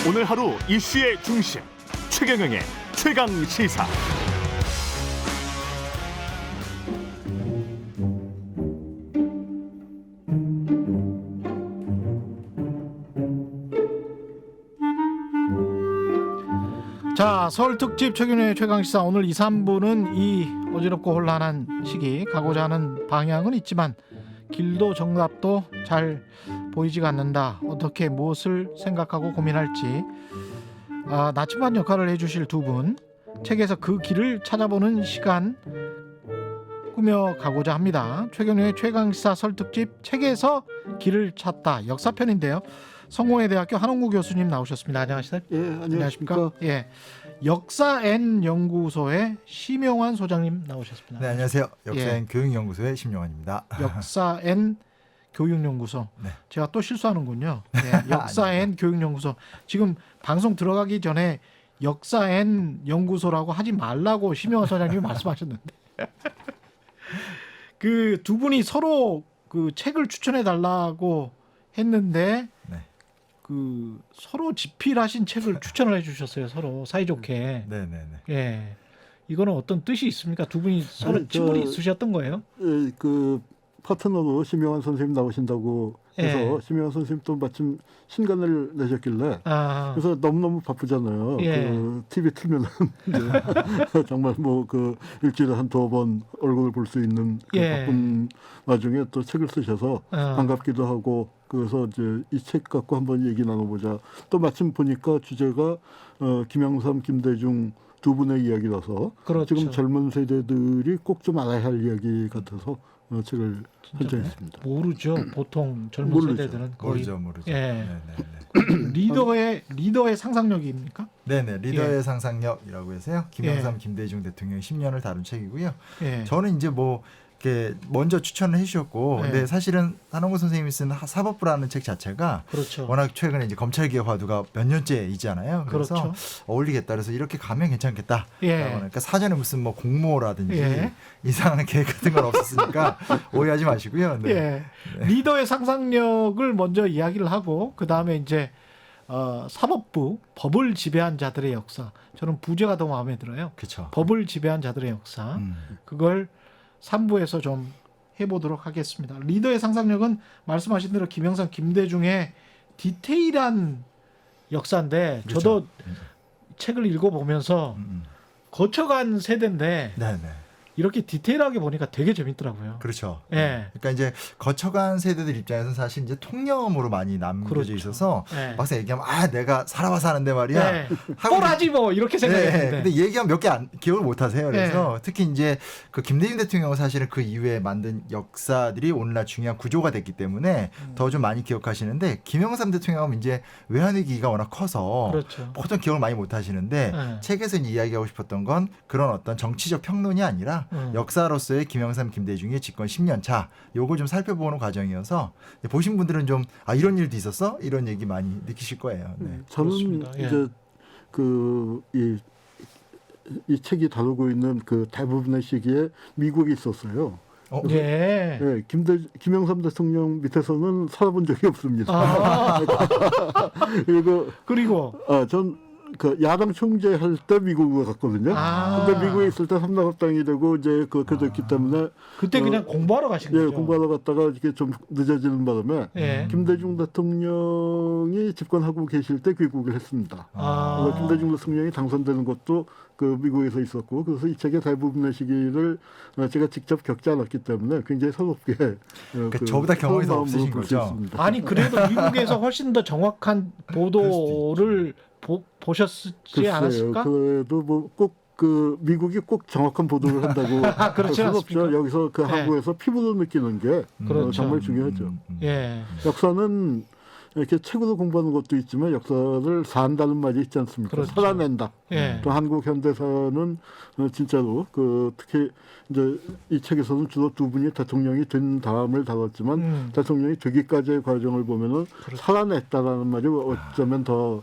오늘 하루 이슈의 중심 최경영의 최강 시사. 자, 설 특집 최경영의 최강 시사 오늘 2, 3부는 이 어지럽고 혼란한 시기 가고자 하는 방향은 있지만 길도 정답도 잘 보이지가 않는다. 어떻게 무엇을 생각하고 고민할지 나침반 역할을 해주실 두 분, 책에서 그 길을 찾아보는 시간 꾸며가고자 합니다. 최경영의 최강시사 설 특집 책에서 길을 찾다 역사편인데요. 성공회대학교 한홍구 교수님 나오셨습니다. 안녕하세요. 예, 안녕하십니까. 예, 역사 N 연구소의 심영환 소장님 나오셨습니다. 네, 안녕하세요. 역사N 교육연구소의 심영환입니다. 역사 N 교육연구소. 네. 제가 또 실수하는군요. 네, 역사 N 교육연구소. 지금 방송 들어가기 전에 역사 N 연구소라고 하지 말라고 심영환 소장님이 말씀하셨는데 그 두 분이 서로 그 책을 추천해 달라고 했는데 네. 그 서로 집필하신 책을 추천을 해주셨어요. 서로 사이좋게. 네, 네, 네. 예. 이거는 어떤 뜻이 있습니까? 두 분이 서로 아니, 친분이 있으셨던 거예요? 예, 그 파트너로 심영환 선생님 나오신다고 해서 예. 심영환 선생님 또 마침 신간을 내셨길래 그래서 너무너무 바쁘잖아요. 예. 그 TV 틀면은 이제 정말 뭐 그 일주일에 한 두 번 얼굴을 볼 수 있는 그 예. 바쁜 와중에 또 책을 쓰셔서 반갑기도 하고 그래서 이제 이 책 갖고 한번 얘기 나눠보자. 또 마침 보니까 주제가 김영삼, 김대중 두 분의 이야기라서 그렇죠. 지금 젊은 세대들이 꼭 좀 알아야 할 이야기 같아서 책을 선정했습니다. 모르죠. 보통 젊은 모르죠. 세대들은 거의 모르죠. 예. 네, 네, 네. 리더의 상상력입니까? 네, 네. 리더의 예. 상상력이라고 해서요. 김영삼, 김대중 대통령 10년을 다룬 책이고요. 예. 저는 이제 뭐 이렇게 먼저 추천을 해주셨고, 네. 근데 사실은 한홍구 선생님이 쓴 사법부라는 책 자체가 그렇죠. 워낙 최근에 이제 검찰개혁 화두가 몇 년째이잖아요. 그래서 그렇죠. 어울리겠다. 그래서 이렇게 가면 괜찮겠다. 예. 그러니까 사전에 무슨 뭐 공모라든지 예. 이상한 계획 같은 건 없었으니까 오해하지 마시고요. 네. 예. 리더의 상상력을 먼저 이야기를 하고 그 다음에 이제 사법부 법을 지배한 자들의 역사. 저는 부제가 더 마음에 들어요. 그렇죠. 법을 지배한 자들의 역사. 그걸 3부에서 좀 해보도록 하겠습니다. 리더의 상상력은 말씀하신 대로 김영삼, 김대중의 디테일한 역사인데 그렇죠. 저도 책을 읽어보면서 거쳐간 세대인데 네, 네. 이렇게 디테일하게 보니까 되게 재밌더라고요. 그렇죠. 예. 그러니까 이제 거쳐간 세대들 입장에서는 사실 이제 통념으로 많이 남겨져 그렇죠. 있어서 예. 막상 얘기하면 내가 살아와서 하는데 말이야. 네. 하고 뻔하지 뭐 이렇게 생각했는데. 근데 얘기하면 몇 개 기억을 못 하세요. 그래서 특히 이제 그 김대중 대통령은 사실은 그 이후에 만든 역사들이 오늘날 중요한 구조가 됐기 때문에 더 좀 많이 기억하시는데 김영삼 대통령은 이제 외환위기가 워낙 커서 그렇죠. 보통 기억을 많이 못 하시는데 책에서 이야기하고 싶었던 건 그런 어떤 정치적 평론이 아니라 역사로서의 김영삼, 김대중의 집권 10년 차 요걸 좀 살펴보는 과정이어서 보신 분들은 좀 이런 일도 있었어? 이런 얘기 많이 느끼실 거예요. 네. 저는 그렇습니다. 예. 이제 이 책이 다루고 있는 그 대부분의 시기에 미국이 있었어요. 예. 네, 김영삼 대통령 밑에서는 살아본 적이 없습니다. 그리고 전 그 야당 총재할 때 미국을 갔거든요. 근데 미국에 있을 때 삼당합당이 되고 이제 그렇게 됐기 때문에 그때 그냥 공부하러 가신 거죠. 공부하러 갔다가 이렇게 좀 늦어지는 바람에 김대중 대통령이 집권하고 계실 때 귀국을 했습니다. 김대중 대통령이 당선되는 것도 그 미국에서 있었고 그래서 이 책의 대부분의 시기를 제가 직접 겪지 않았기 때문에 굉장히 새롭게 그러니까 저보다 경험이 더 없으신 거죠. 아니 그래도 미국에서 훨씬 더 정확한 보도를 보셨지 않았을까? 그래도 뭐 꼭 그 미국이 꼭 정확한 보도를 한다고 그렇지 않습니까? 없죠. 여기서 그 한국에서 피부로 느끼는 게 그렇죠. 정말 중요하죠. 예. 역사는 이렇게 책으로 공부하는 것도 있지만 역사를 산다는 말이 있지 않습니까? 그렇죠. 살아낸다. 예. 또 한국 현대사는 진짜로 그 특히 이제 이 책에서는 주로 두 분이 대통령이 된 다음을 다뤘지만 대통령이 되기까지의 과정을 보면은 살아냈다라는 말이 어쩌면 더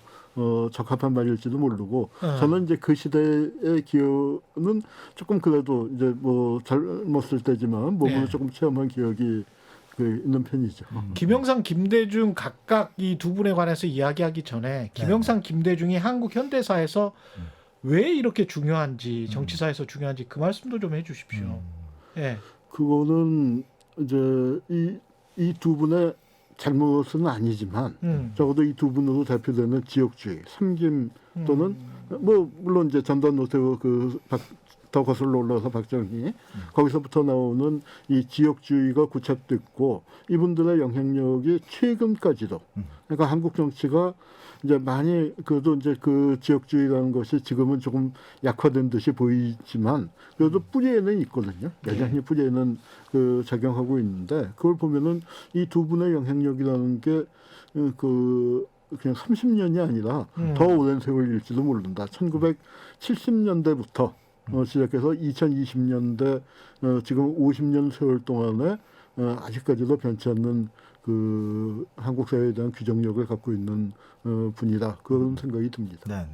적합한 말일지도 모르고 저는 이제 그 시대의 기억은 조금 그래도 이제 뭐 젊었을 때지만 몸으로 조금 체험한 기억이 있는 편이죠. 김영삼, 김대중 각각 이 두 분에 관해서 이야기하기 전에 김영삼, 김대중이 한국 현대사에서 왜 이렇게 중요한지, 정치사에서 중요한지 그 말씀도 좀 해주십시오. 예. 그거는 이제 이 두 분의 잘못은 아니지만 적어도 이 두 분으로 대표되는 지역주의, 삼김 또는 뭐 물론 이제 전두환 노태우 더 거슬러 올라서 박정희 거기서부터 나오는 이 지역주의가 고착됐고 이분들의 영향력이 최근까지도 그러니까 한국 정치가 이제 많이 그래도 이제 그 지역주의라는 것이 지금은 조금 약화된 듯이 보이지만 그래도 뿌리에는 있거든요. 여전히 뿌리에는 작용하고 있는데 그걸 보면은 이 두 분의 영향력이라는 게 그냥 30년이 아니라 더 오랜 세월일지도 모른다. 1970년대부터 시작해서 2020년대 지금 50년 세월 동안에 아직까지도 변치 않는 한국 사회에 대한 규정력을 갖고 있는 분이다. 그런 생각이 듭니다. 네.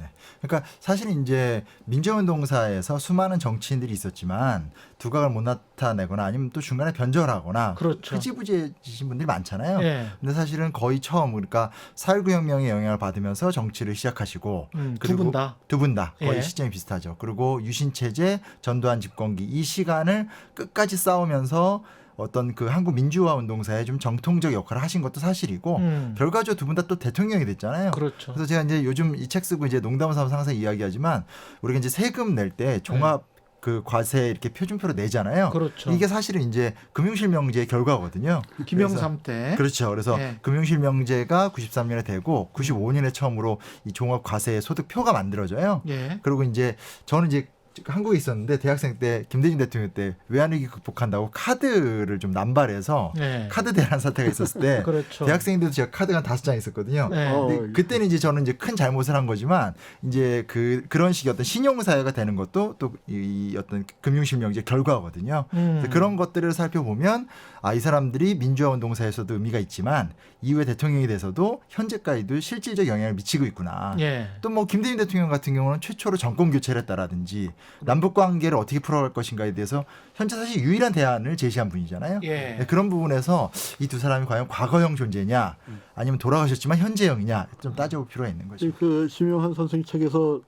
그러니까 사실 이제 민주운동사에서 수많은 정치인들이 있었지만 두각을 못 나타내거나 아니면 또 중간에 변절하거나 그렇죠. 흐지부지해지신 분들이 많잖아요. 예. 근데 사실은 거의 처음 그러니까 4.19 혁명의 영향을 받으면서 정치를 시작하시고 두 분 다. 두 분 다 거의 예. 시점이 비슷하죠. 그리고 유신체제, 전두환 집권기 이 시간을 끝까지 싸우면서 어떤 그 한국 민주화 운동사에 좀 정통적 역할을 하신 것도 사실이고 결과적으로 두 분 다 또 대통령이 됐잖아요. 그렇죠. 그래서 제가 이제 요즘 이 책 쓰고 이제 농담을 삼아서 항상 이야기하지만 우리가 이제 세금 낼 때 종합 그 과세 이렇게 표준표로 내잖아요. 그렇죠. 이게 사실은 이제 금융실명제의 결과거든요. 김영삼 때. 그렇죠. 그래서 예. 금융실명제가 93년에 되고 95년에 처음으로 이 종합 과세 소득표가 만들어져요. 예. 그리고 이제 저는 이제 한국에 있었는데 대학생 때 김대중 대통령 때 외환위기 극복한다고 카드를 좀 남발해서 예. 카드 대란 사태가 있었을 때 그렇죠. 대학생인데도 제가 카드가 한 5장 있었거든요. 예. 근데 그때는 이제 저는 이제 큰 잘못을 한 거지만 이제 그런 식의 어떤 신용사회가 되는 것도 또 이 어떤 금융실명제 결과거든요. 그래서 그런 것들을 살펴보면 이 사람들이 민주화 운동사에서도 의미가 있지만 이후에 대통령이 돼서도 현재까지도 실질적 영향을 미치고 있구나. 예. 또 뭐 김대중 대통령 같은 경우는 최초로 정권 교체를 했다라든지 남북 관계를 어떻게 풀어갈 것인가에 대해서 현재 사실 유일한 대안을 제시한 분이잖아요. 예. 네, 그런 부분에서 이 두 사람이 과연 과거형 존재냐 아니면 돌아가셨지만 현재형이냐 좀 따져볼 필요가 있는 거죠. 심영한 선생 책에서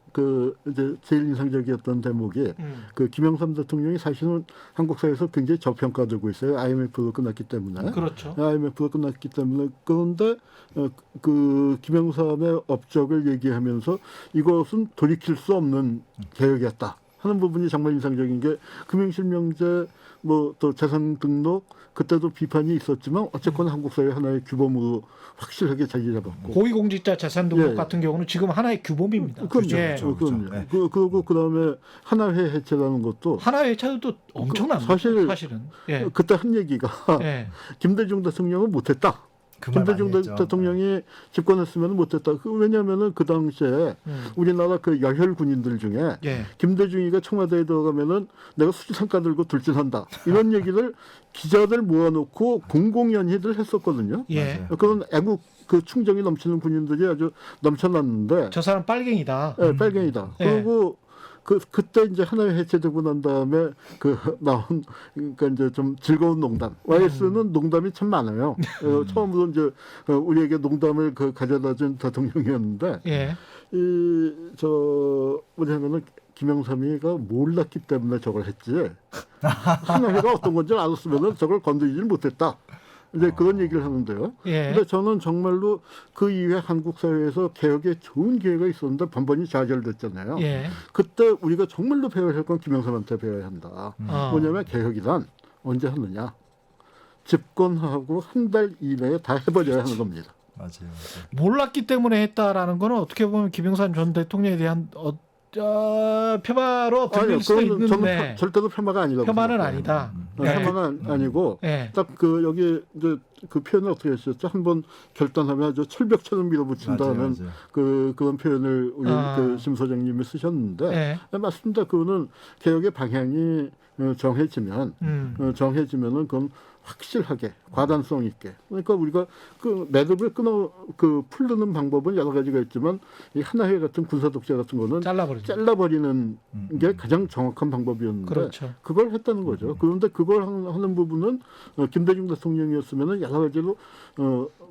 이제 제일 인상적이었던 대목이 김영삼 대통령이 사실은 한국 사회에서 굉장히 저평가되고 있어요. IMF로 끝났기 때문에. 그렇죠. IMF가 끝났기 때문에 그런데 김영삼의 업적을 얘기하면서 이것은 돌이킬 수 없는 개혁이었다 하는 부분이 정말 인상적인 게 금융실명제 또 재산 등록 그때도 비판이 있었지만 어쨌거나 한국 사회 하나의 규범으로 확실하게 자리 잡았고 고위공직자 재산 등록 예. 같은 경우는 지금 하나의 규범입니다. 그럼요. 예. 그럼요. 네. 그리고 그다음에 하나회 해체라는 것도 하나의 차도 엄청납니다. 사실은. 예. 그때 한 얘기가 예. 김대중 대통령은 못했다. 그 말 많이 김대중 했죠. 대통령이 집권했으면 못했다. 왜냐하면은 그 당시에 우리나라 열혈 군인들 중에 예. 김대중이가 청와대에 들어가면은 내가 수지상가 들고 돌진한다. 이런 얘기를 기자들 모아놓고 공공연히들 했었거든요. 예. 맞아요. 그런 애국 충정이 넘치는 군인들이 아주 넘쳐났는데 저 사람 빨갱이다. 빨갱이다. 예. 그리고 그때 이제 하나의 해체되고 난 다음에 나온 그러니까 이제 좀 즐거운 농담. YS는 농담이 참 많아요. 처음으로 이제 우리에게 농담을 가져다준 대통령이었는데 예. 뭐냐면은 김영삼이가 몰랐기 때문에 저걸 했지. 하나회가 어떤 건지 알았으면은 저걸 건드리질 못했다. 이제 그런 얘기를 하는데요. 예. 근데 저는 정말로 그 이후에 한국 사회에서 개혁에 좋은 기회가 있었는데 번번이 좌절됐잖아요. 예. 그때 우리가 정말로 배워야 할 건 김영삼한테 배워야 한다. 뭐냐면 개혁이란 언제 하느냐. 집권하고 한 달 이내에 다 해버려야 하는 겁니다. 맞아요. 몰랐기 때문에 했다라는 거는 어떻게 보면 김영삼 전 대통령에 대한 폄하로 들릴 수도 저는 있는데 절대로 폄하가 아니라고 폄하는 생각해요. 아니다. 폄하가 아니고 예. 딱 여기 이제 그 표현을 어떻게 하셨죠? 한번 결단하면 아주 철벽처럼 밀어붙인다는 맞아요. 그런 표현을 우리 심 소장님이 쓰셨는데 예. 맞습니다. 그거는 개혁의 방향이 정해지면은 그건 확실하게 과단성 있게. 그러니까 우리가 그 매듭을 풀르는 방법은 여러 가지가 있지만 이 하나회 같은 군사 독재 같은 거는 잘라버리는 게 가장 정확한 방법이었는데 그렇죠. 그걸 했다는 거죠. 그런데 그걸 하는 부분은 김대중 대통령이었으면 여러 가지로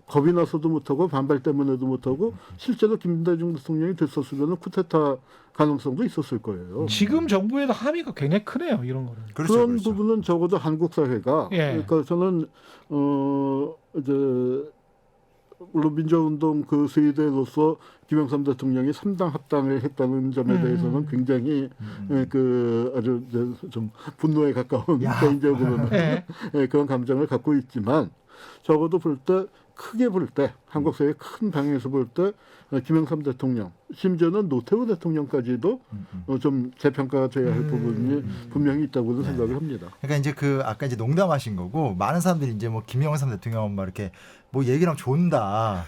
겁이 나서도 못하고 반발 때문에도 못하고 실제로 김대중 대통령이 됐었으면 쿠데타 가능성도 있었을 거예요. 지금 정부에도 함의가 굉장히 크네요. 이런 거는. 그렇죠, 그런 그렇죠. 부분은 적어도 한국 사회가 그러니까 저는 이제 물론 민주화운동 그 세대로서 김영삼 대통령이 3당 합당을 했다는 점에 대해서는 굉장히 그 아주 좀 분노에 가까운 개인적으로는 그런 감정을 갖고 있지만 적어도 크게 볼 때 한국 사회의 큰 방향에서 볼 때 김영삼 대통령 심지어는 노태우 대통령까지도 좀 재평가가 돼야 할 부분이 분명히 있다고도 생각을 합니다. 그러니까 이제 아까 이제 농담하신 거고 많은 사람들이 이제 뭐 김영삼 대통령 막 이렇게 뭐 얘기랑 존다.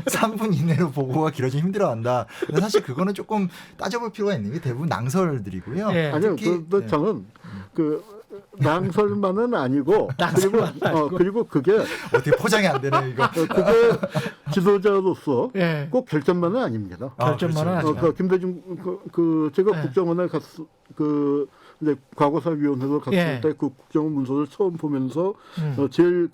3분 이내로 보고가 길어지면 힘들어한다. 근데 사실 그거는 조금 따져볼 필요가 있는 게 대부분 낭설들이고요. 아니요, 저는 낭설만은 아니고 그리고 그게 어떻게 포장이 안 되네 이거. 그게 지도자로서 꼭 결점만은 아닙니다. 결점만은 아니죠. 김대중 제가 국정원에 이제 과거사위원회로 갔을 때 그 국정원 문서를 처음 보면서 제일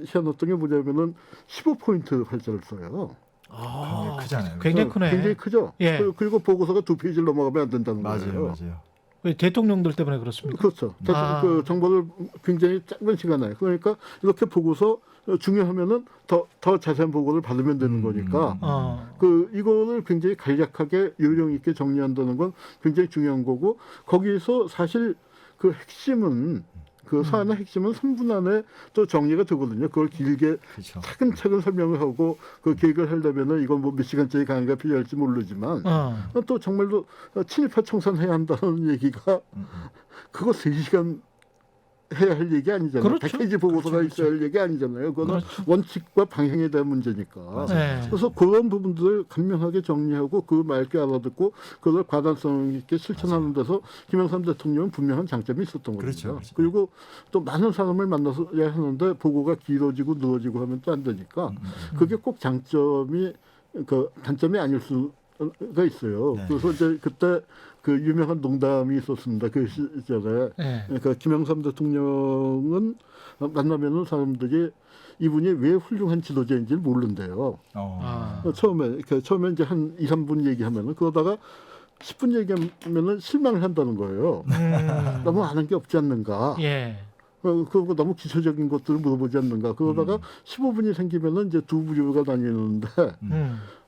희한했던 게 뭐냐면은 15포인트 활자를 써요. 굉장히 크잖아요. 굉장히 크네. 굉장히 크죠. 그리고 보고서가 2페이지를 넘어가면 안 된다는 거예요. 맞아요. 왜 대통령들 때문에 그렇습니까? 그렇죠. 그 정보를 굉장히 짧은 시간에 그러니까 이렇게 보고서 중요하면은 더 자세한 보고를 받으면 되는 거니까 이거를 굉장히 간략하게 요령 있게 정리한다는 건 굉장히 중요한 거고 거기서 사실 그 핵심은 사안의 핵심은 3분 안에 또 정리가 되거든요. 그걸 길게 그렇죠. 차근차근 설명을 하고 그 계획을 하려면은 이건 뭐 몇 시간짜리 강의가 필요할지 모르지만 또 정말로 친일파 청산해야 한다는 얘기가 그거 3시간 해야 할 얘기 아니잖아요. 100페이지 보고서가 있어야 할 얘기 아니잖아요. 그거는 원칙과 방향에 대한 문제니까. 그래서 그런 부분들을 간명하게 정리하고 그 맑게 알아듣고 그걸 과단성 있게 실천하는 데서 김영삼 대통령은 분명한 장점이 있었던 거죠. 그리고 또 많은 사람을 만나서야 하는데 보고가 길어지고 늘어지고 하면 또 안 되니까 그게 꼭 단점이 아닐 수가 있어요. 그래서 이제 그때 그 유명한 농담이 있었습니다. 그 시절에 그러니까 김영삼 대통령은 만나면은 사람들이 이분이 왜 훌륭한 지도자인지를 모른대요. 처음에 이제 한 2, 3분 얘기하면은 그러다가 10분 얘기하면은 실망을 한다는 거예요. 너무 아는 게 없지 않는가. 그리고 너무 기초적인 것들을 물어보지 않는가. 그러다가 15분이 생기면은 이제 두 부류가 나뉘는데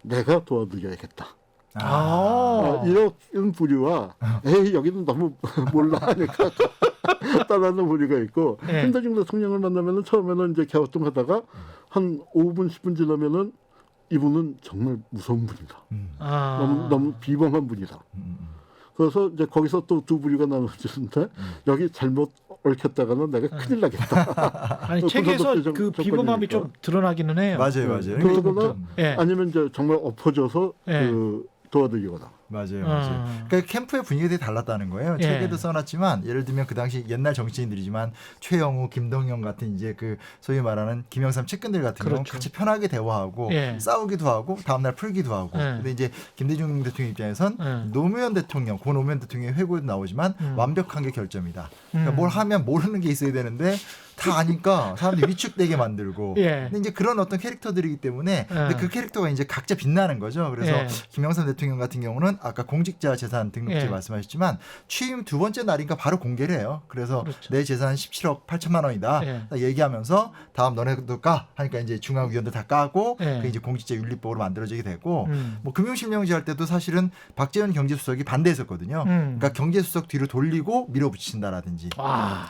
내가 도와드려야겠다. 이런 부류와 에이 여기는 너무 몰라 하니까 따라하는 부류가 있고 김대중 대통령을 만나면은 처음에는 이제 갸우뚱하다가 한 5분 10분 지나면은 이분은 정말 무서운 분이다. 너무 비범한 분이다. 그래서 이제 거기서 또 두 부류가 나눠지는데 여기 잘못 얽혔다가는 내가 큰일 나겠다. 아니 책에서 그 비범함이 좀 드러나기는 해요. 맞아요. 그러거나 아니면 이제 정말 엎어져서 도와드리거나. 맞아요. 그러니까 캠프의 분위기가 되게 달랐다는 거예요. 책에도 써놨지만 예를 들면 그 당시 옛날 정치인들이지만 최영우, 김동연 같은 이제 그 소위 말하는 김영삼 측근들 같은 경우는 같이 편하게 대화하고 싸우기도 하고 다음날 풀기도 하고. 근데 이제 김대중 대통령 입장에선 노무현 대통령, 고 노무현 대통령의 회고에도 나오지만 완벽한 게 결점이다. 그러니까 뭘 하면 모르는 게 있어야 되는데 다 아니까 사람들이 위축되게 만들고. 근데 이제 그런 어떤 캐릭터들이기 때문에 근데 그 캐릭터가 이제 각자 빛나는 거죠. 그래서 김영삼 대통령 같은 경우는 아까 공직자 재산 등록제 말씀하셨지만 취임 두 번째 날인가 바로 공개를 해요. 그래서 내 재산 17억 8천만 원이다. 딱 얘기하면서 다음 너네도 까 하니까 이제 중앙위원들 다 까고 그 이제 공직자 윤리법으로 만들어지게 되고 뭐 금융실명제 할 때도 사실은 박재원 경제수석이 반대했었거든요. 그러니까 경제수석 뒤로 돌리고 밀어붙인다라든지.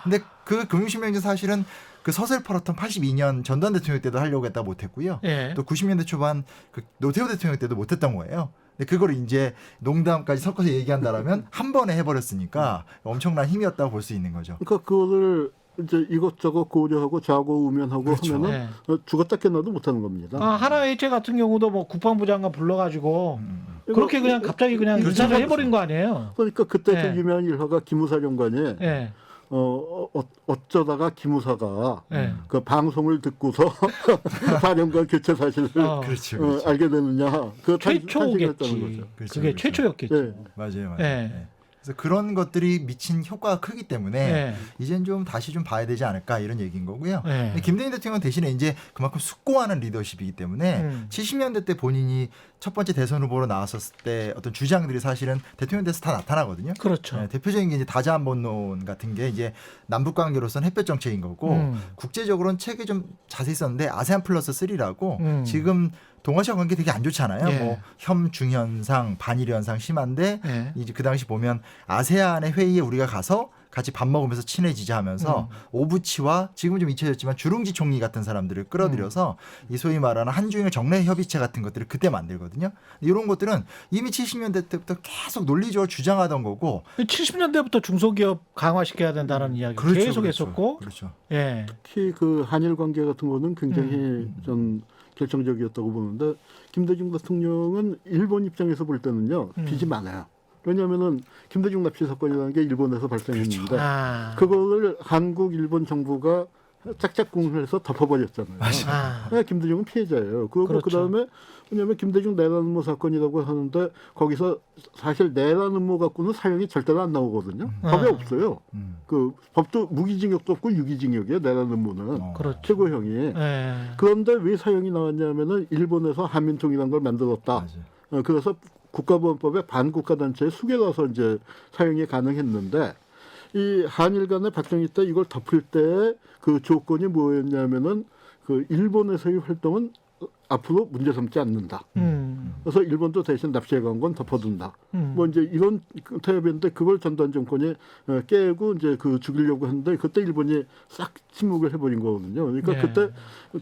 근데 그 금융실명제 사실은 그 서슬 팔았던 82년 전두환 대통령 때도 하려고 했다 못했고요. 또 90년대 초반 그 노태우 대통령 때도 못했던 거예요. 근데 그걸 이제 농담까지 섞어서 얘기한다라면 한 번에 해버렸으니까 엄청난 힘이었다고 볼 수 있는 거죠. 그러니까 그거를 이제 이것저것 고려하고 좌고우면하고 하면은 죽었다 깨어나도 못하는 겁니다. 하나회체 같은 경우도 뭐 국방부 장관 불러가지고 그렇게 그냥 갑자기 그냥 인사를 해버린 거 아니에요? 그러니까 그때 그 유명한 일화가 기무사령관이 어쩌다가 기무사가 네. 그 방송을 듣고서 사령과 교체 사실을 그렇죠. 그렇죠. 알게 되느냐 그 탄식했다는 최초겠지. 거죠. 그렇죠, 그게 그렇죠. 최초였겠지. 네. 맞아요. 맞아요. 네. 네. 그래서 그런 것들이 미친 효과가 크기 때문에 네. 이젠 좀 다시 좀 봐야 되지 않을까 이런 얘기인 거고요. 네. 근데 김대중 대통령 대신에 이제 그만큼 숙고하는 리더십이기 때문에 70년대 때 본인이 첫 번째 대선 후보로 나왔었을 때 어떤 주장들이 사실은 대통령 돼서 다 나타나거든요. 그렇죠. 네, 대표적인 게 이제 다자한번론 같은 게 이제 남북 관계로서는 햇볕 정책인 거고 국제적으로는 책이 좀 자세히 썼는데 아세안 플러스 3라고 지금 동아시아 관계 되게 안 좋잖아요. 예. 뭐 혐중현상, 반일 현상 심한데 예. 이제 그 당시 보면 아세안의 회의에 우리가 가서 같이 밥 먹으면서 친해지자 하면서 오부치와 지금은 좀 잊혀졌지만 주룽지 총리 같은 사람들을 끌어들여서 이 소위 말하는 한중일 정례 협의체 같은 것들을 그때 만들거든요. 이런 것들은 이미 70년대 때부터 계속 논리적으로 주장하던 거고 70년대부터 중소기업 강화시켜야 된다는 이야기 그렇죠, 계속 그렇죠. 했었고 그렇죠. 예. 특히 그 한일 관계 같은 거는 굉장히 좀 결정적이었다고 보는데 김대중 대통령은 일본 입장에서 볼 때는요 빚이 많아요. 왜냐하면은 김대중 납치 사건이라는 게 일본에서 발생했는데 그거를 한국 일본 정부가 짝짝꿍을 해서 덮어버렸잖아요. 김대중은 피해자예요. 그리고 그렇죠. 그다음에 왜냐하면 김대중 내란 음모 사건이라고 하는데 거기서 사실 내란 음모 갖고는 사형이 절대로 안 나오거든요. 법에 없어요. 그 법도 무기징역도 없고 유기징역이에요. 내란 음모는 그렇죠. 최고형이. 예. 그런데 왜 사형이 나왔냐면은 일본에서 한민통이라는 걸 만들었다. 그래서 국가보안법에 반국가 단체에 숙여가서 이제 사형이 가능했는데 이 한일 간의 박정희 때 이걸 덮을 때 그 조건이 뭐였냐면은 그 일본에서의 활동은 앞으로 문제 삼지 않는다. 그래서 일본도 대신 납치해 간 건 덮어둔다. 뭐 이제 이런 타협이었는데 그걸 전두환 정권이 깨고 이제 그 죽이려고 했는데 그때 일본이 싹 침묵을 해버린 거거든요. 그러니까 네. 그때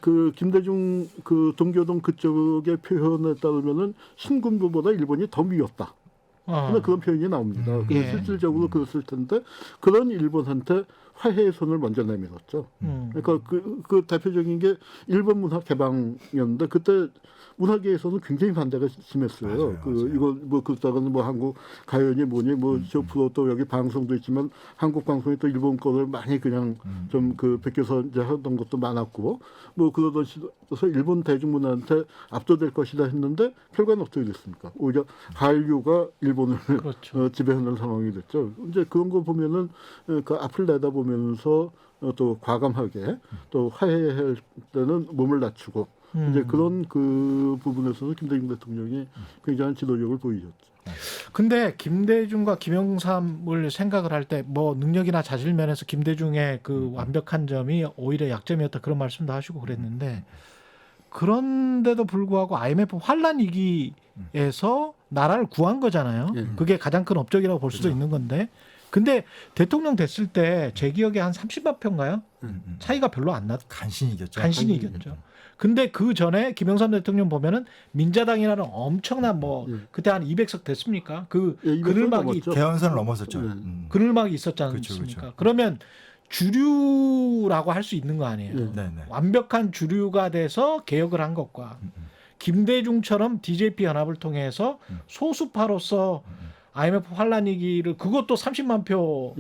그 김대중 그 동교동 그쪽의 표현에 따르면은 신군부보다 일본이 더 미웠다. 근데 그런 표현이 나옵니다. 그래서 예. 실질적으로 그랬을 텐데 그런 일본한테 화해의 손을 먼저 내밀었죠. 그러니까 그 대표적인 게 일본 문화 개방이었는데 그때 문화계에서는 굉장히 반대가 심했어요. 맞아요. 이거 뭐 그러다가는 뭐 한국 가요니 뭐니 뭐 저 프로 또 여기 방송도 있지만 한국 방송이 또 일본 거를 많이 그냥 좀 그 베껴서 이제 하던 것도 많았고 뭐 그러면서 일본 대중문화한테 압도될 것이다 했는데 결과는 어떻게 됐습니까? 오히려 한류가 일본을 그렇죠. 지배하는 상황이 됐죠. 이제 그런 거 보면은 그 앞을 내다보면서 또 과감하게 또 화해할 때는 몸을 낮추고 이제 그런 그 부분에서는 김대중 대통령이 굉장한 지도력을 보이셨죠. 근데 김대중과 김영삼을 생각을 할 때 뭐 능력이나 자질 면에서 김대중의 그 완벽한 점이 오히려 약점이었다 그런 말씀도 하시고 그랬는데 그런데도 불구하고 IMF 환란 위기에서 나라를 구한 거잖아요. 그게 가장 큰 업적이라고 볼 수도 있는 건데 근데 대통령 됐을 때 제 기억에 한 30만 표인가요? 차이가 별로 안 났. 간신히 이겼죠. 간신히 이겼죠. 근데 그 전에 김영삼 대통령 보면은 민자당이라는 엄청난 뭐 그때 한 200석 됐습니까? 그 그늘막이 개헌선을 넘었었죠. 그늘막이 있었지 않습니까? 그렇죠. 그러면 주류라고 할 수 있는 거 아니에요. 완벽한 주류가 돼서 개혁을 한 것과 김대중처럼 DJP 연합을 통해서 소수파로서 IMF 환란 위기를 그것도 30만 표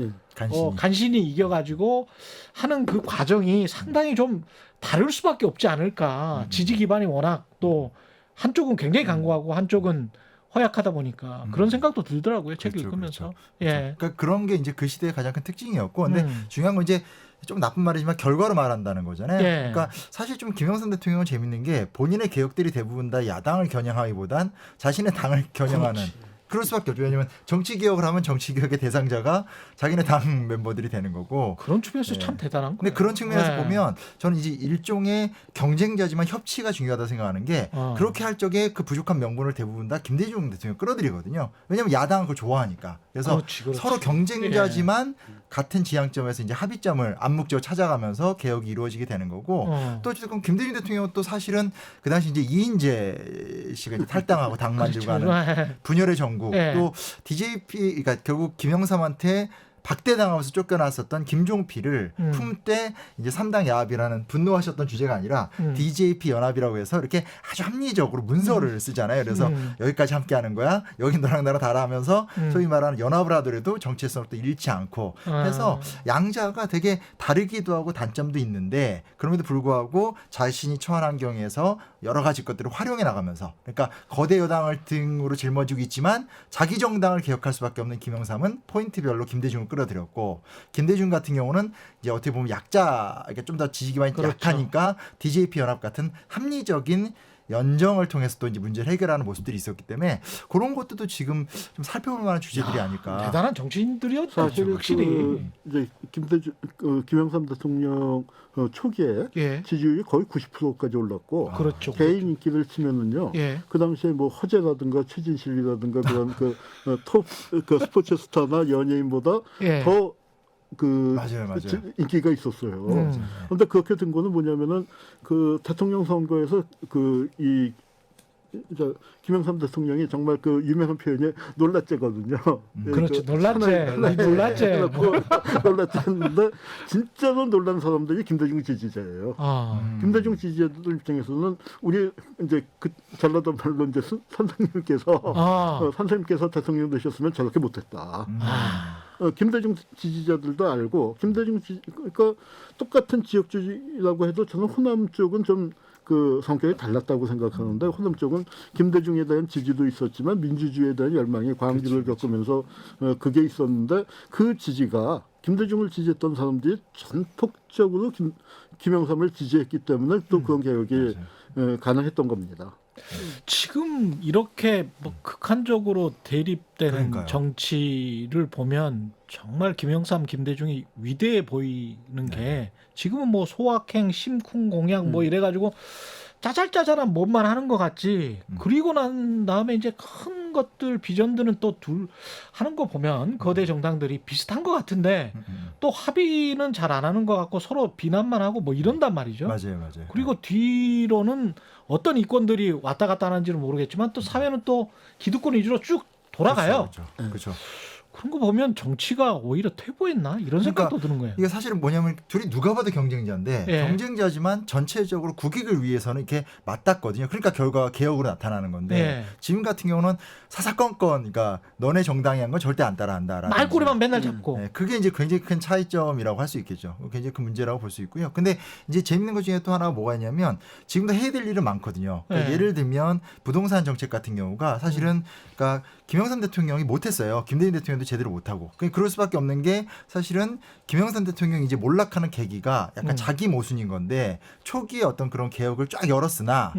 간신히 이겨가지고 하는 그 과정이 상당히 좀 다를 수밖에 없지 않을까. 지지 기반이 워낙 또 한쪽은 굉장히 강고하고 한쪽은 허약하다 보니까 그런 생각도 들더라고요. 책을 읽으면서. 예. 그러니까 그런 게 이제 그 시대의 가장 큰 특징이었고, 근데 중요한 건 이제 좀 나쁜 말이지만 결과로 말한다는 거잖아요. 예. 그러니까 사실 좀 김영삼 대통령은 재밌는 게 본인의 개혁들이 대부분 다 야당을 겨냥하기보단 자신의 당을 겨냥하는. 그럴 수밖에 없죠. 왜냐하면 정치 개혁을 하면 정치 개혁의 대상자가 자기네 당 멤버들이 되는 거고. 그런 측면에서 참 대단한 거예요. 근데 그런 측면에서 보면 저는 이제 일종의 경쟁자지만 협치가 중요하다 생각하는 게 그렇게 할 적에 그 부족한 명분을 대부분 다 김대중 대통령 끌어들이거든요. 왜냐하면 야당은 그걸 좋아하니까. 그래서 그렇지. 서로 경쟁자지만 같은 지향점에서 이제 합의점을 암묵적으로 찾아가면서 개혁이 이루어지게 되는 거고 또 어쨌든 김대중 대통령은 또 사실은 그 당시 이제 이인재 씨가 이제 탈당하고 당 만들고 하는 분열의 정국 또 DJP 그러니까 결국 김영삼한테 박대당하면서 쫓겨났었던 김종필을 품되 이제 3당 야합이라는 분노하셨던 주제가 아니라 DJP 연합이라고 해서 이렇게 아주 합리적으로 문서를 쓰잖아요. 그래서 여기까지 함께하는 거야. 여기 너랑 나랑 다라 하면서 소위 말하는 연합을 하더라도 정체성도 잃지 않고 해서 양자가 되게 다르기도 하고 단점도 있는데 그럼에도 불구하고 자신이 처한 환경에서 여러 가지 것들을 활용해 나가면서 그러니까 거대 여당을 등으로 짊어지고 있지만 자기 정당을 개혁할 수밖에 없는 김영삼은 포인트별로 김대중을 끌어들였고 김대중 같은 경우는 이제 어떻게 보면 약자 좀 더 지지 기반이 그렇죠. 약하니까 DJP 연합 같은 합리적인 연정을 통해서 또 이제 문제를 해결하는 모습들이 있었기 때문에 그런 것들도 지금 좀 살펴볼 만한 주제들이 아닐까. 대단한 정치인들이었죠. 사실 확실히. 이제 김영삼 대통령 초기에 예. 지지율이 거의 90%까지 올랐고 그렇죠. 개인 인기를 치면은요. 예. 그 당시에 뭐 허재라든가 최진실이라든가 그런 톱 스포츠 스타나 연예인보다 예. 더 맞아요. 인기가 있었어요. 그런데 그렇게 된 거는 뭐냐면은 그 대통령 선거에서 김영삼 대통령이 정말 그 유명한 표현이 놀랐제거든요. 그렇죠. 놀랐제. 놀랐제인데 진짜로 놀란 사람들이 김대중 지지자예요. 김대중 지지자들 입장에서는 우리 이제 그 전라도 말로 이제 선생님께서 대통령 되셨으면 저렇게 못했다. 김대중 지지자들도 알고 그러니까 똑같은 지역주의라고 해도 저는 호남 쪽은 좀 그 성격이 달랐다고 생각하는데 호남 쪽은 김대중에 대한 지지도 있었지만 민주주의에 대한 열망이 광기를 겪으면서 그게 있었는데 그 지지가 김대중을 지지했던 사람들이 전폭적으로 김영삼을 지지했기 때문에 또 그런 개혁이 가능했던 겁니다. 지금 이렇게 뭐 극한적으로 대립되는 그러니까요. 정치를 보면 정말 김영삼, 김대중이 위대해 보이는 게 지금은 뭐 소확행, 심쿵 공약 뭐 이래가지고 짜잘짜잘한 몸만 하는 것 같지. 그리고 난 다음에 이제 큰 것들 비전들은 또 둘 하는 거 보면 거대 정당들이 비슷한 것 같은데 또 합의는 잘 안 하는 것 같고 서로 비난만 하고 뭐 이런단 말이죠. 맞아요. 그리고 뒤로는 어떤 이권들이 왔다 갔다 하는지는 모르겠지만 또 사회는 또 기득권 위주로 쭉 돌아가요. 그렇죠. 그런 거 보면 정치가 오히려 퇴보했나 이런 생각도 드는 거예요. 이게 사실은 뭐냐면 둘이 누가 봐도 경쟁자인데 예. 경쟁자지만 전체적으로 국익을 위해서는 이렇게 맞닿거든요. 그러니까 결과가 개혁으로 나타나는 건데 예. 지금 같은 경우는 사사건건 그러니까 너네 정당이 한 건 절대 안 따라한다. 말꼬리만 맨날 잡고. 네, 그게 이제 굉장히 큰 차이점이라고 할 수 있겠죠. 굉장히 큰 문제라고 볼 수 있고요. 근데 이제 재밌는 것 중에 또 하나가 뭐가 있냐면 지금도 해야 될 일은 많거든요. 그러니까 예. 예를 들면 부동산 정책 같은 경우가 사실은 그러니까 김영삼 대통령이 못했어요. 김대중 대통령도 제대로 못하고. 그럴 수밖에 없는 게 사실은 김영삼 대통령이 이제 몰락하는 계기가 약간 자기 모순인 건데 초기에 어떤 그런 개혁을 쫙 열었으나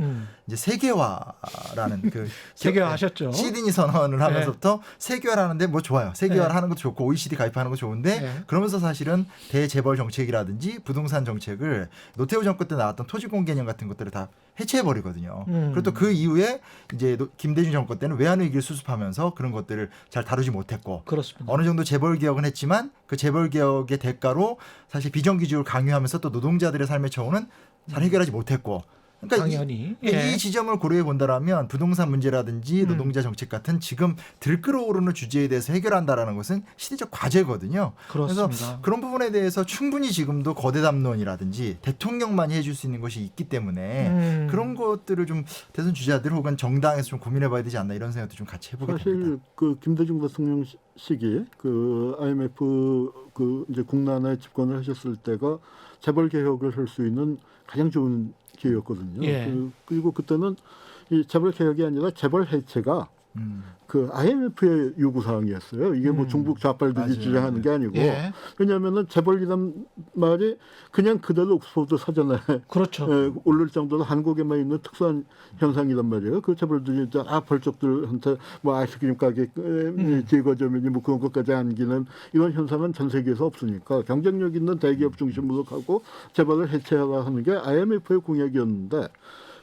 이제 세계화라는 그 세계화하셨죠. 시드니 선언을 하면서부터 세계화라는데 뭐 좋아요. 세계화를 하는 것도 좋고 OECD 가입하는 것도 좋은데 그러면서 사실은 대재벌 정책이라든지 부동산 정책을 노태우 정권 때 나왔던 토지공 개념 같은 것들을 다 해체해버리거든요. 그리고 또 그 이후에 이제 김대중 정권 때는 외환위기를 수습하면서 그런 것들을 잘 다루지 못했고 그렇습니다. 어느 정도 재벌 개혁은 했지만 그 재벌 개혁의 대가로 사실 비정규직을 강요하면서 또 노동자들의 삶의 처우는 잘 해결하지 못했고 그러니까 당연히. 이 지점을 고려해 본다라면 부동산 문제라든지 노동자 정책 같은 지금 들끓어오르는 주제에 대해서 해결한다라는 것은 시대적 과제거든요. 그렇습니다. 그래서 그런 부분에 대해서 충분히 지금도 거대 담론이라든지 대통령만이 해줄 수 있는 것이 있기 때문에 그런 것들을 좀 대선 주자들 혹은 정당에서 좀 고민해봐야 되지 않나 이런 생각도 좀 같이 해보게 사실 됩니다. 그 김대중 대통령 시기 그 IMF 그 이제 국난에 집권을 하셨을 때가 재벌 개혁을 할 수 있는 가장 좋은 기회였거든요. 예. 그리고 그때는 이 재벌 개혁이 아니라 재벌 해체가 그 IMF의 요구 사항이었어요. 이게 뭐 중국 좌빨들이 맞아요. 주장하는 게 아니고 예. 왜냐하면은 재벌이란 말이 그냥 그대로 옥스퍼드 사전에 그렇죠. 오를 정도로 한국에만 있는 특수한 현상이란 말이에요. 그 재벌들이 이제 벌적들한테 뭐 아이스크림 가게 제과점이니 뭐 그런 것까지 안기는 이런 현상은 전 세계에서 없으니까 경쟁력 있는 대기업 중심으로 가고 재벌을 해체하라 하는 게 IMF의 공약이었는데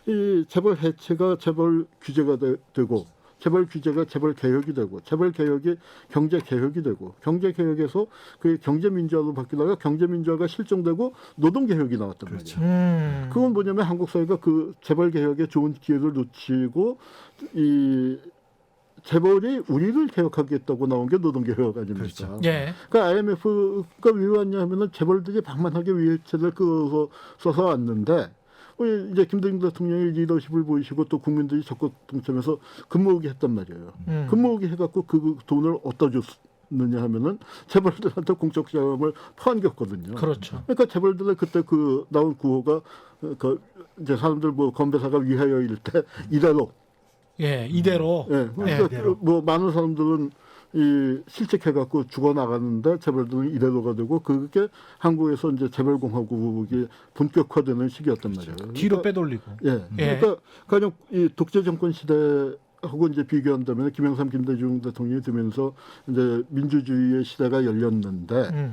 이 재벌 해체가 재벌 규제가 되고 재벌 규제가 재벌 개혁이 되고 재벌 개혁이 경제 개혁이 되고 경제 개혁에서 그 경제 민주화로 바뀌다가 경제 민주화가 실종되고 노동 개혁이 나왔단 말이에요. 그건 뭐냐면 한국 사회가 그 재벌 개혁의 좋은 기회를 놓치고 이 재벌이 우리를 개혁하겠다고 나온 게 노동개혁 아닙니까? 그렇죠. 예. 그러니까 IMF가 왜 왔냐면은 재벌들이 방만하게 위해체를 그어서 써서 왔는데 우리 이제 김대중 대통령이 리더십을 보이시고 또 국민들이 적극 동참해서 금모으기 했단 말이에요. 금모으기 해갖고 그 돈을 어디다 줬느냐 하면은 재벌들한테 공적 자금을 퍼안겼거든요. 그렇죠. 그러니까 재벌들의 그때 그 나온 구호가 그 이제 사람들 뭐 건배사가 위하여일 때 이대로. 예, 이대로. 예, 그러니까 이대로. 뭐 많은 사람들은 이 실직해갖고 죽어 나가는데 재벌들은 이대로가 되고 그게 한국에서 이제 재벌공화국이 본격화되는 시기였단 말이에요. 뒤로 빼돌리고. 예, 예. 그러니까 가령 이 독재 정권 시대하고 이제 비교한다면 김영삼, 김대중 대통령이 되면서 이제 민주주의의 시대가 열렸는데.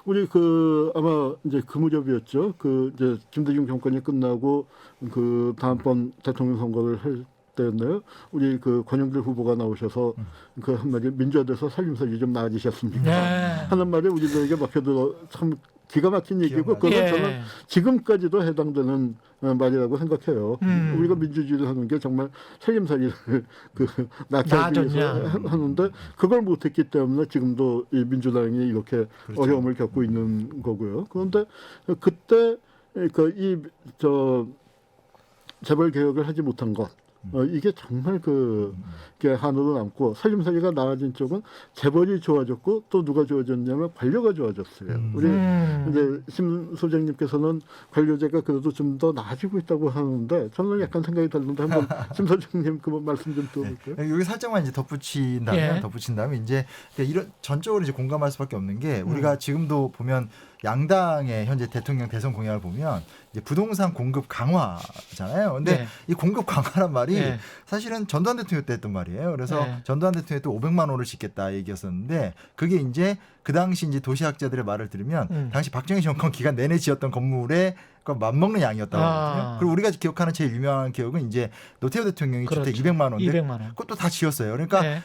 우리 그 아마 이제 그 무렵이었죠. 그 이제 김대중 정권이 끝나고 그 다음번 대통령 선거를 할 때였나요? 우리 그 권영길 후보가 나오셔서 그 한마디 민주화돼서 살림살이 좀 나아지셨습니까? 네. 하는 말이 우리들에게 막혀들어 참 기가 막힌 얘기고 그건 예. 저는 지금까지도 해당되는 말이라고 생각해요. 우리가 민주주의를 하는 게 정말 살림살이를 그 낫게 하기 위해서 하는데 그걸 못했기 때문에 지금도 이 민주당이 이렇게 그렇죠. 어려움을 겪고 있는 거고요. 그런데 그때 그이저 재벌 개혁을 하지 못한 것. 이게 정말 그게 한으로 남고 살림살이가 나아진 쪽은 재벌이 좋아졌고 또 누가 좋아졌냐면 관료가 좋아졌어요. 우리 이제 심 소장님께서는 관료제가 그래도 좀 더 나아지고 있다고 하는데 저는 약간 생각이 다른데 한번 심 소장님 그 말씀 좀 들어볼까요? 네. 여기 살짝만 이제 덧붙인다면 이제 이런 전적으로 이제 공감할 수밖에 없는 게 우리가 지금도 보면 양당의 현재 대통령 대선 공약을 보면 이제 부동산 공급 강화잖아요. 근데 네. 이 공급 강화란 말이 네. 사실은 전두환 대통령 때 했던 말이에요. 그래서 네. 전두환 대통령이 또 500만 원을 짓겠다 얘기였었는데 그게 이제 그 당시 이제 도시학자들의 말을 들으면 당시 박정희 정권 기간 내내 지었던 건물에 맞먹는 양이었다고 하거든요. 그리고 우리가 기억하는 제일 유명한 기억은 이제 노태우 대통령이 그렇죠. 주택 200만 원인데 200만 원. 그것도 다 지었어요. 그러니까 네.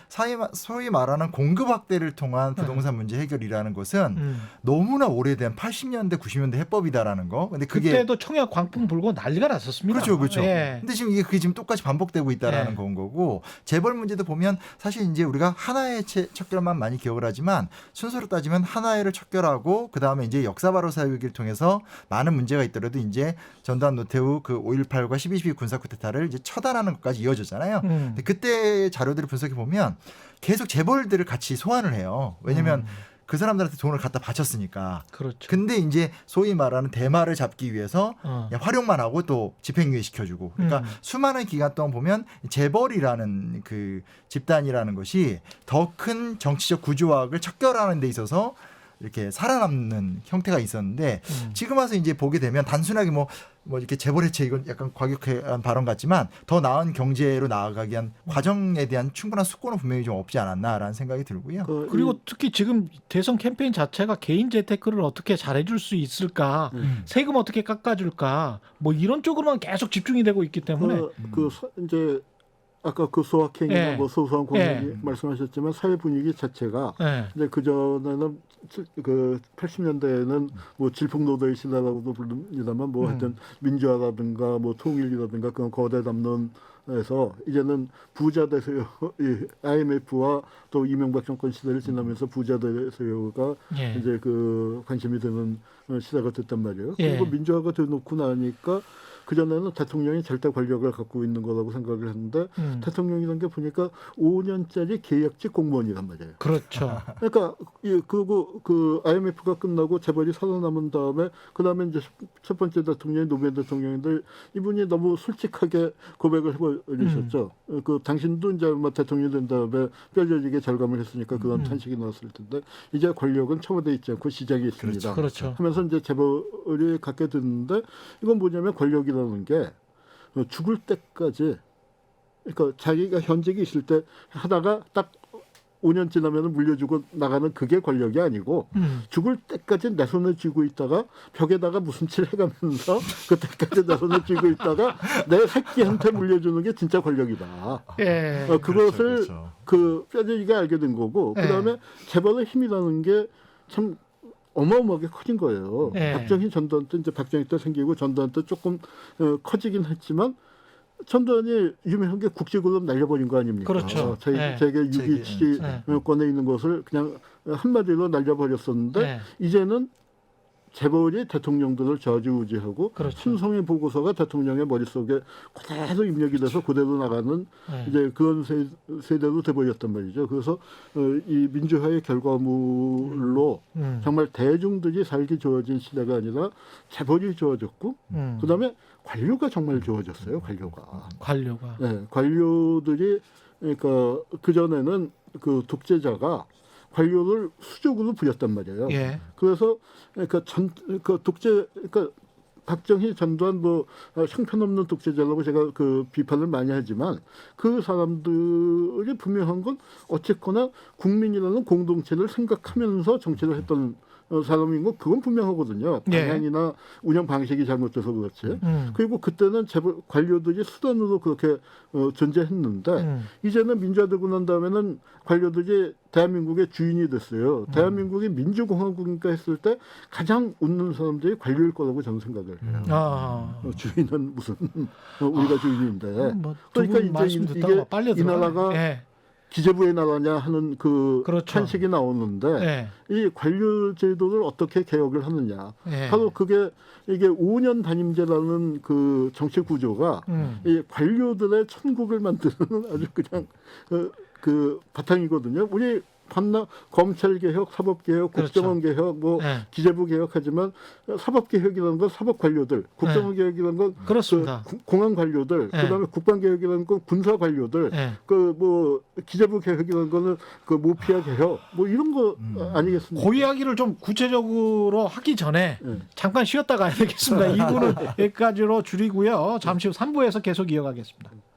소위 말하는 공급 확대를 통한 부동산 문제 해결이라는 것은 너무나 오래된 80년대, 90년대 해법이다라는 거. 근데 그게 그때도 청약 광풍 불고 난리가 났었습니다. 그렇죠, 그렇죠. 예. 근데 지금 그게 지금 똑같이 반복되고 있다라는 예. 건 거고 재벌 문제도 보면 사실 이제 우리가 하나의 척결만 많이 기억을 하지만 순서로 따지면 하나의를 척결하고 그 다음에 이제 역사 바로 세우기를 통해서 많은 문제가 있더라도 이제 전두환 노태우 그 5.18과 12.12 군사 쿠데타를 이제 처단하는 것까지 이어졌잖아요. 근데 그때 자료들을 분석해 보면 계속 재벌들을 같이 소환을 해요. 왜냐하면 그 사람들한테 돈을 갖다 바쳤으니까. 그렇죠. 근데 이제 소위 말하는 대마를 잡기 위해서 그냥 활용만 하고 또 집행유예 시켜주고. 그러니까 수많은 기간 동안 보면 재벌이라는 그 집단이라는 것이 더 큰 정치적 구조학을 척결하는 데 있어서 이렇게 살아남는 형태가 있었는데 지금 와서 이제 보게 되면 단순하게 뭐 이렇게 재벌 해체 이건 약간 과격한 발언 같지만 더 나은 경제로 나아가기 위한 과정에 대한 충분한 숙고는 분명히 좀 없지 않았나라는 생각이 들고요. 그리고 특히 지금 대선 캠페인 자체가 개인 재테크를 어떻게 잘해줄 수 있을까, 세금 어떻게 깎아줄까, 뭐 이런 쪽으로만 계속 집중이 되고 있기 때문에 이제 아까 그 소확행이나 예. 뭐 소소한 공약이 예. 말씀하셨지만 사회 분위기 자체가 예. 이제 그 전에는 그 80년대에는 뭐 질풍노도의 시대라고도 부릅니다만 뭐 하여튼 민주화라든가 뭐 통일이라든가 그런 거대 담론에서 이제는 부자 되세요. 이 IMF와 또 이명박 정권 시대를 지나면서 부자 되세요가 예. 이제 그 관심이 되는 시대가 됐단 말이에요. 예. 그리고 민주화가 되놓고 나니까 그전에는 대통령이 절대 권력을 갖고 있는 거라고 생각을 했는데 대통령이라는 게 보니까 5년짜리 계약직 공무원이란 말이에요. 그렇죠. 그러니까 그리고 그 IMF가 끝나고 재벌이 살아남은 다음에 그다음에 이제 첫 번째 대통령이 노무현 대통령인데 이분이 너무 솔직하게 고백을 해버리셨죠. 그 당신도 이제 아마 대통령이 된 다음에 뼈저리게 절감을 했으니까 그런 탄식이 나왔을 텐데 이제 권력은 청와대에 있지 않고 시장에 있습니다. 그렇죠. 하면서 이제 재벌이 갖게 됐는데 이건 뭐냐면 권력이라는 게 죽을 때까지 그러니까 자기가 현직이 있을 때 하다가 딱 5년 지나면 물려주고 나가는 그게 권력이 아니고 죽을 때까지 내 손을 쥐고 있다가 벽에다가 무슨 칠 해가면서 그때까지 내 손을 쥐고 있다가 내 새끼한테 물려주는 게 진짜 권력이다. 예. 그것을 그렇죠. 그 뼈저리게 알게 된 거고 예. 그다음에 재벌의 힘이라는 게 참 어마어마하게 커진 거예요. 예. 박정희 전두환 때 이제 박정희 때 생기고 전두환 때 조금 커지긴 했지만 전두환이 유명한 게 국제글로 날려버린 거 아닙니까? 그렇죠. 세계 네. 6위 지지권에 있는 것을 그냥 한마디로 날려버렸었는데 네. 이제는 재벌이 대통령들을 좌지우지하고 그렇죠. 삼성의 보고서가 대통령의 머릿속에 그대로 입력이 돼서 그대로 나가는 네. 이제 그런 세대로 돼버렸단 말이죠. 그래서 이 민주화의 결과물로 정말 대중들이 살기 좋아진 시대가 아니라 재벌이 좋아졌고 그다음에 관료가 정말 좋아졌어요. 관료가. 네, 관료들이 그러니까 그 전에는 그 독재자가 관료를 수적으로 부렸단 말이에요. 예. 그래서 그러니까 그러니까 박정희, 전두환 뭐 형편없는 독재자라고 제가 그 비판을 많이 하지만 그 사람들이 분명한 건 어쨌거나 국민이라는 공동체를 생각하면서 정치를 했던 사람인 거 그건 분명하거든요. 방향이나 운영 방식이 잘못돼서 그렇지. 그리고 그때는 재벌 관료들이 수단으로 그렇게 존재했는데 이제는 민주화되고 난 다음에는 관료들이 대한민국의 주인이 됐어요. 대한민국이 민주공화국인가 했을 때 가장 웃는 사람들이 관료일 거라고 저는 생각을 해요. 주인은 무슨 우리가 주인인데. 뭐 그러니까 이제 이게 이 나라가 예. 기재부의 나라냐 하는 그 그렇죠. 탄식이 나오는데 예. 이 관료 제도를 어떻게 개혁을 하느냐. 예. 바로 그게 이게 5년 단임제라는 그 정치 구조가 이 관료들의 천국을 만드는 아주 그냥 그 바탕이거든요. 우리 검찰 개혁, 사법 개혁, 그렇죠. 국정원 개혁, 뭐 네. 기재부 개혁하지만 사법 개혁이라는 건 사법 관료들, 국정원 개혁이라는 건 그렇습니다. 그 공안 관료들, 네. 그다음에 국방 개혁이라는 건 군사 관료들, 네. 그 뭐 기재부 개혁이라는 거는 그 모피아 개혁, 뭐 이런 거 아니겠습니까? 그 이야기를 좀 구체적으로 하기 전에 잠깐 쉬었다 가야 되겠습니다. 2부는 여기까지로 줄이고요. 잠시 후 3부에서 계속 이어가겠습니다.